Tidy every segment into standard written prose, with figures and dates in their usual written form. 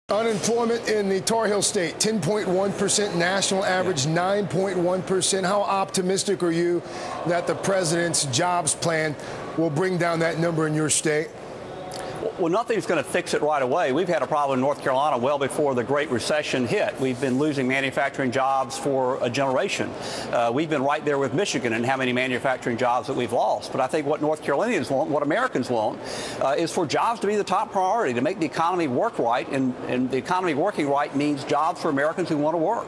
Unemployment in the Tar Heel State, 10.1%, national average 9.1%. How optimistic are you that the president's jobs plan will bring down that number in your state? Well, nothing's going to fix it right away. We've had a problem in North Carolina well before the Great Recession hit. We've been losing manufacturing jobs for a generation. We've been right there with Michigan in how many manufacturing jobs that we've lost. But I think what North Carolinians want, what Americans want, is for jobs to be the top priority, to make the economy work right. And the economy working right means jobs for Americans who want to work.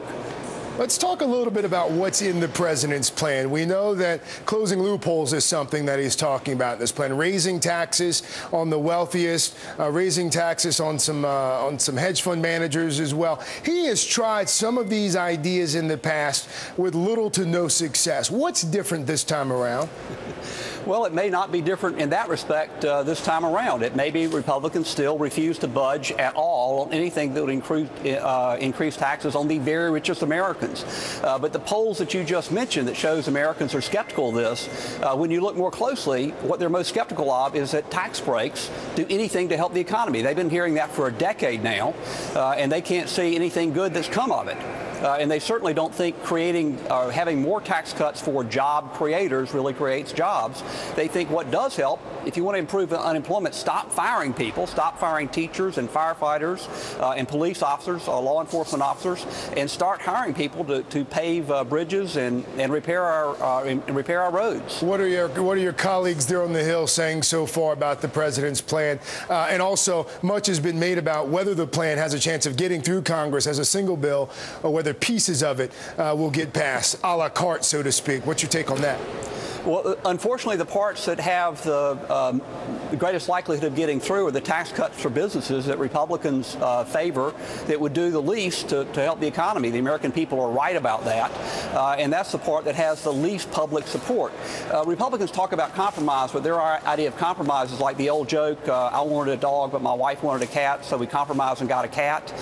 Let's talk a little bit about what's in the president's plan. We know that closing loopholes is something that he's talking about in this plan. Raising taxes on the wealthiest, raising taxes on some hedge fund managers as well. He has tried some of these ideas in the past with little to no success. What's different this time around? Well, it may not be different in that respect this time around. It may be Republicans still refuse to budge at all on anything that would increase taxes on the very richest Americans. But the polls that you just mentioned that shows Americans are skeptical of this, when you look more closely, what they're most skeptical of is that tax breaks do anything to help the economy. They've been hearing that for a decade now, and they can't see anything good that's come of it. And they certainly don't think having more tax cuts for job creators really creates jobs. They think what does help, if you want to improve unemployment, stop firing people, stop firing teachers and firefighters and police officers, law enforcement officers, and start hiring people to pave bridges and repair our roads. What are your colleagues there on the Hill saying so far about the president's plan? And also, much has been made about whether the plan has a chance of getting through Congress as a single bill or whether pieces of it will get passed, a la carte, so to speak. What's your take on that? Well, unfortunately, the parts that have the greatest likelihood of getting through are the tax cuts for businesses that Republicans favor that would do the least to help the economy. The American people are right about that, and that's the part that has the least public support. Republicans talk about compromise, but their idea of compromise is like the old joke, I wanted a dog, but my wife wanted a cat, so we compromised and got a cat.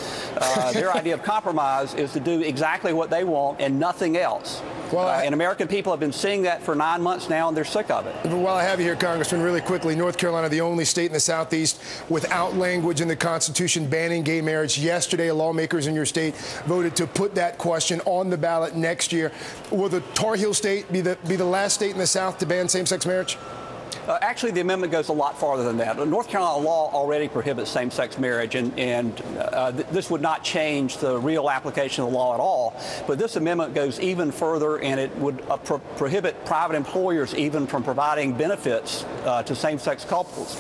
Their idea of compromise is to do exactly what they want and nothing else. Well, and American people have been seeing that for 9 months now, and they're sick of it. But while I have you here, Congressman, really quickly, North Carolina, the only state in the Southeast without language in the Constitution banning gay marriage. Yesterday, lawmakers in your state voted to put that question on the ballot next year. Will the Tar Heel State be the last state in the South to ban same-sex marriage? Actually, the amendment goes a lot farther than that. North Carolina law already prohibits same-sex marriage, and this would not change the real application of the law at all. But this amendment goes even further, and it would prohibit private employers even from providing benefits to same-sex couples.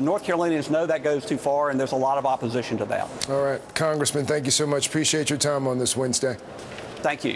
North Carolinians know that goes too far, and there's a lot of opposition to that. All right, Congressman, thank you so much. Appreciate your time on this Wednesday. Thank you.